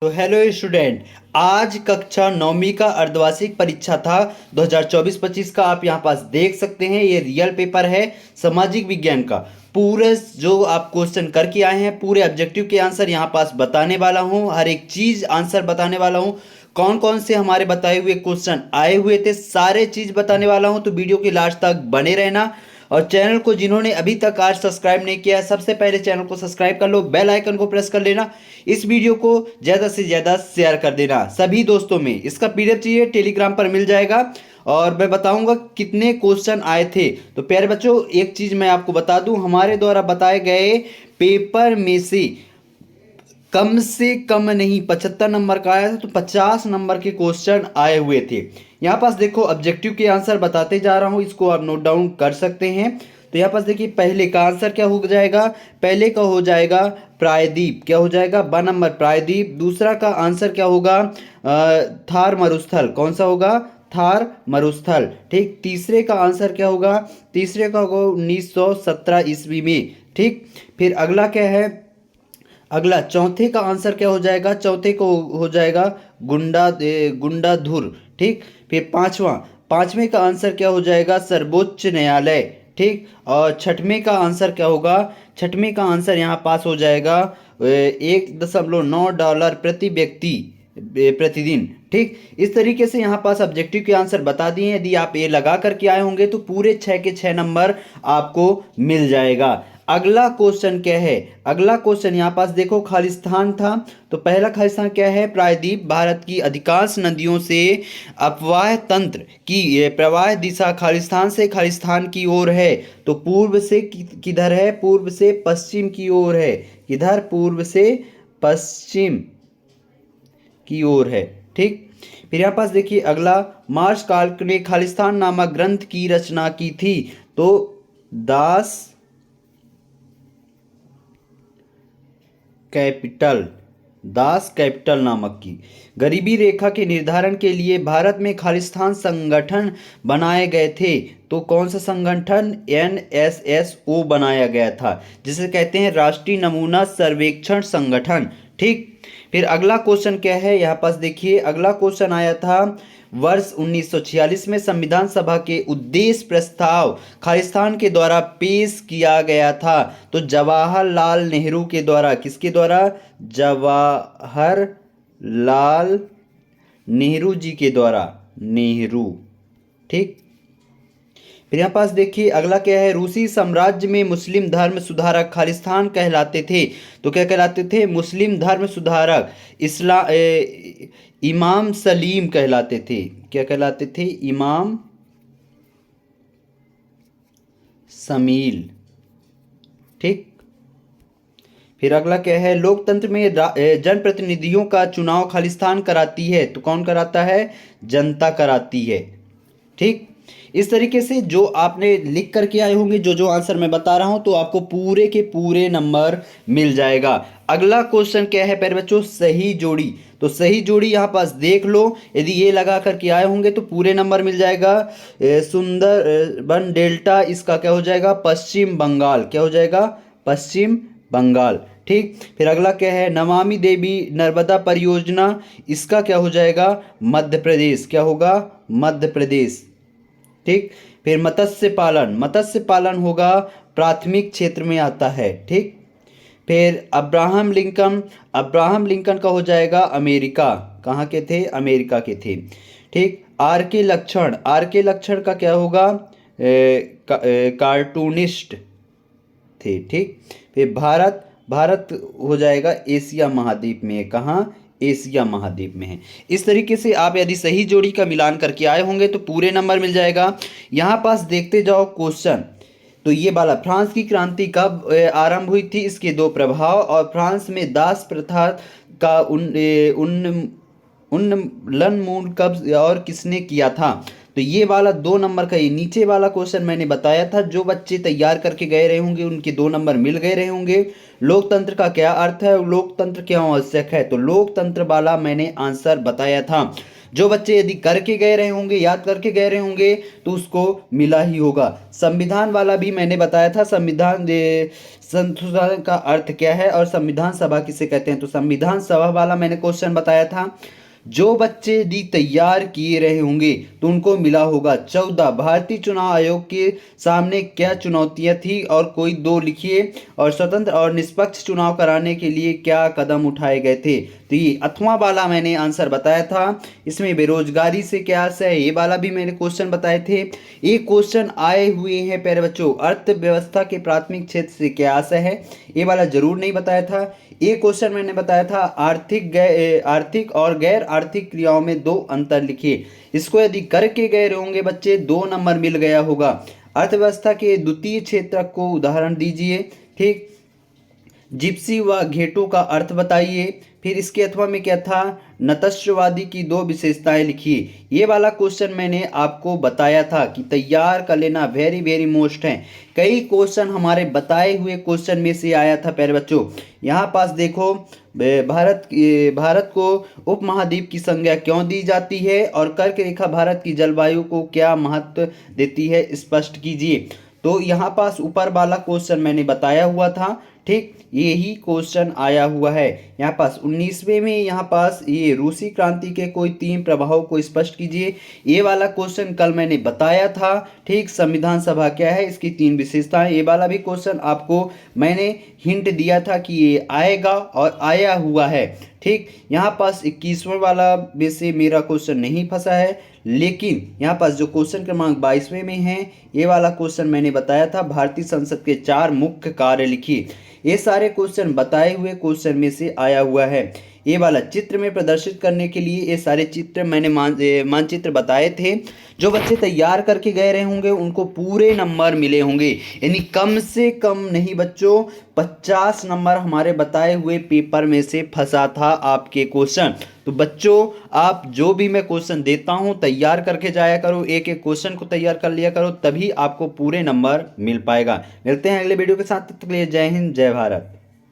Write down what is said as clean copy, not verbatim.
तो hello student. आज कक्षा 9वीं का अर्धवार्षिक परीक्षा था 2024-25 का। आप यहाँ पास देख सकते हैं, ये रियल पेपर है सामाजिक विज्ञान का। पूरे जो आप क्वेश्चन करके आए हैं, पूरे ऑब्जेक्टिव के आंसर यहाँ पास बताने वाला हूँ। हर एक चीज आंसर बताने वाला हूँ। कौन कौन से हमारे बताए हुए क्वेश्चन आए हुए थे, सारे चीज बताने वाला हूँ। तो वीडियो के लास्ट तक बने रहना। और चैनल को जिन्होंने अभी तक आज सब्सक्राइब नहीं किया है, सबसे पहले चैनल को सब्सक्राइब कर लो, बेल आइकन को प्रेस कर लेना। इस वीडियो को ज़्यादा से ज़्यादा शेयर कर देना सभी दोस्तों में। इसका पीडीएफ चाहिए, टेलीग्राम पर मिल जाएगा और मैं बताऊंगा कितने क्वेश्चन आए थे। तो प्यारे बच्चों, एक चीज़ मैं आपको बता दूं, हमारे द्वारा बताए गए पेपर में से कम नहीं 75 नंबर का आया था, तो 50 नंबर के क्वेश्चन आए हुए थे। यहाँ पास देखो, ऑब्जेक्टिव के आंसर बताते जा रहा हूँ, इसको आप नोट डाउन कर सकते हैं। तो यहाँ पास देखिए, पहले का आंसर क्या हो जाएगा। पहले का हो जाएगा प्रायद्वीप, क्या हो जाएगा, ब नंबर प्रायद्वीप। दूसरा का आंसर क्या होगा, थार मरुस्थल। कौन सा होगा, थार मरुस्थल। ठीक। तीसरे का आंसर क्या होगा, तीसरे का होगा 1917 ईस्वी में। ठीक। फिर अगला क्या है, अगला चौथे का आंसर क्या हो जाएगा, चौथे को हो जाएगा गुंडाधुर। ठीक। फिर पांचवें का आंसर क्या हो जाएगा, सर्वोच्च न्यायालय। ठीक। और छठवें का आंसर क्या होगा, छठवें का आंसर यहाँ पास हो जाएगा $1.9 प्रति व्यक्ति प्रतिदिन। ठीक। इस तरीके से यहाँ पास ऑब्जेक्टिव के आंसर बता दिए। यदि आप ये लगा करके आए होंगे तो पूरे 6 के 6 नंबर आपको मिल जाएगा। अगला क्वेश्चन क्या है, अगला क्वेश्चन यहाँ पास देखो, खालिस्तान था। तो पहला खालिस्तान क्या है, प्रायद्वीप भारत की अधिकांश नदियों से अपवाह तंत्र की प्रवाह दिशा खालिस्तान से खालिस्तान की ओर है। तो पूर्व से किधर है, पूर्व से पश्चिम की ओर है। किधर, पूर्व से पश्चिम की ओर है। ठीक। फिर यहाँ पास देखिए अगला, मार्श काल्क ने खालिस्तान नामक ग्रंथ की रचना की थी। तो दास कैपिटल, दास कैपिटल नामक की। गरीबी रेखा के निर्धारण के लिए भारत में खालिस्तान संगठन बनाए गए थे। तो कौन सा संगठन, NSSO बनाया गया था, जिसे कहते हैं राष्ट्रीय नमूना सर्वेक्षण संगठन। ठीक। फिर अगला क्वेश्चन क्या है, यहाँ पास देखिए, अगला क्वेश्चन आया था, वर्ष 1946 में संविधान सभा के उद्देश्य प्रस्ताव खालिस्तान के द्वारा पेश किया गया था। तो जवाहरलाल नेहरू के द्वारा, किसके द्वारा, जवाहरलाल नेहरू जी के द्वारा, नेहरू। ठीक। फिर यहाँ पास देखिए अगला क्या है, रूसी साम्राज्य में मुस्लिम धर्म सुधारक खालिस्तान कहलाते थे। तो क्या कहलाते थे, मुस्लिम धर्म सुधारक इमाम सलीम कहलाते थे। क्या कहलाते थे, इमाम समील। ठीक। फिर अगला क्या है, लोकतंत्र में जनप्रतिनिधियों का चुनाव खालिस्तान कराती है। तो कौन कराता है, जनता कराती है। ठीक। इस तरीके से जो आपने लिख करके आए होंगे, जो जो आंसर मैं बता रहा हूं, तो आपको पूरे के पूरे नंबर मिल जाएगा। अगला क्वेश्चन क्या है प्यारे बच्चों, सही जोड़ी। तो सही जोड़ी यहाँ पास देख लो, यदि ये लगा करके आए होंगे तो पूरे नंबर मिल जाएगा। सुंदरबन डेल्टा, इसका क्या हो जाएगा, पश्चिम बंगाल। क्या हो जाएगा, पश्चिम बंगाल। ठीक। फिर अगला क्या है, नमामि देवी नर्मदा परियोजना, इसका क्या हो जाएगा, मध्य प्रदेश। क्या होगा, मध्य प्रदेश। ठीक। फिर मत्स्य पालन, मत्स्य पालन होगा प्राथमिक क्षेत्र में आता है। ठीक। फिर अब्राहम लिंकन, अब्राहम लिंकन का हो जाएगा अमेरिका। कहाँ के थे, अमेरिका के थे। ठीक। आर के लक्षण, आर के लक्षण का क्या होगा, कार्टूनिस्ट थे। ठीक। फिर भारत, भारत हो जाएगा एशिया महाद्वीप में है। कहाँ, एशिया महाद्वीप में है। इस तरीके से आप यदि सही जोड़ी का मिलान करके आए होंगे तो पूरे नंबर मिल जाएगा। यहाँ पास देखते जाओ क्वेश्चन। तो ये वाला, फ्रांस की क्रांति कब आरंभ हुई थी, इसके दो प्रभाव, और फ्रांस में दास प्रथा का उन्मूलन कब और किसने किया था। तो ये वाला 2 नंबर का, ये नीचे वाला क्वेश्चन मैंने बताया था, जो बच्चे तैयार करके गए रहे होंगे उनके 2 नंबर मिल गए रहे होंगे। लोकतंत्र का क्या अर्थ है, लोकतंत्र क्यों आवश्यक है, तो लोकतंत्र वाला मैंने आंसर बताया था। जो बच्चे यदि करके गए रहे होंगे, याद करके गए रहे होंगे, तो उसको मिला ही होगा। संविधान वाला भी मैंने बताया था, संशोधन का अर्थ क्या है और संविधान सभा किसे कहते हैं। तो संविधान सभा वाला मैंने क्वेश्चन बताया था। जो बच्चे यदि तैयार किए रहे होंगे तो उनको मिला होगा। 14 भारतीय चुनाव आयोग के सामने क्या चुनौतियां थी और कोई दो लिखिए। और स्वतंत्र और निष्पक्ष चुनाव कराने के लिए क्या कदम उठाए गए थे। तो ये अथवा वाला मैंने आंसर बताया था। इसमें बेरोजगारी से क्या अर्थ है, ये वाला भी मैंने क्वेश्चन बताए थे। एक क्वेश्चन आए हुए हैं प्यारे बच्चों, अर्थव्यवस्था के प्राथमिक क्षेत्र से क्या आशय है, ये वाला जरूर नहीं बताया था। एक क्वेश्चन मैंने बताया था, आर्थिक और गैर आर्थिक क्रियाओं में दो अंतर लिखिए। इसको यदि करके गए होंगे बच्चे, 2 नंबर मिल गया होगा। अर्थव्यवस्था के द्वितीय क्षेत्र को उदाहरण दीजिए। ठीक, जिप्सी व घेटो का अर्थ बताइए। फिर इसके अथवा में क्या था, नतस्यवादी की 2 विशेषताएं लिखिए। ये वाला क्वेश्चन मैंने आपको बताया था कि तैयार कर लेना, वेरी वेरी मोस्ट है। कई क्वेश्चन हमारे बताए हुए क्वेश्चन में से आया था प्यारे बच्चों। यहाँ पास देखो, भारत को उपमहाद्वीप की संज्ञा क्यों दी जाती है और कर्क रेखा भारत की जलवायु को क्या महत्व देती है, स्पष्ट कीजिए। तो यहाँ पास ऊपर वाला क्वेश्चन मैंने बताया हुआ था। ठीक, यही क्वेश्चन आया हुआ है। यहाँ पास 19वें में यहाँ पास ये रूसी क्रांति के कोई 3 प्रभावों को स्पष्ट कीजिए। ये वाला क्वेश्चन कल मैंने बताया था। ठीक, संविधान सभा क्या है, इसकी 3 विशेषताएं। ये वाला भी क्वेश्चन आपको मैंने हिंट दिया था कि ये आएगा और आया हुआ है। ठीक, यहाँ पास 21वें वाला में से मेरा क्वेश्चन नहीं फंसा है, लेकिन यहाँ पास जो क्वेश्चन क्रमांक 22वें में है, ये वाला क्वेश्चन मैंने बताया था, भारतीय संसद के 4 मुख्य कार्य लिखिए। ये सारे क्वेश्चन बताए हुए क्वेश्चन में से आया हुआ है। ये वाला चित्र में प्रदर्शित करने के लिए ये सारे चित्र मैंने मानचित्र बताए थे। जो बच्चे तैयार करके गए रहे होंगे उनको पूरे नंबर मिले होंगे, यानी कम से कम नहीं बच्चों 50 नंबर हमारे बताए हुए पेपर में से फंसा था आपके क्वेश्चन। तो बच्चों, आप जो भी मैं क्वेश्चन देता हूँ तैयार करके जाया करो, एक एक क्वेश्चन को तैयार कर लिया करो, तभी आपको पूरे नंबर मिल पाएगा। मिलते हैं अगले वीडियो के साथ, तब तक के लिए जय हिंद, जय भारत।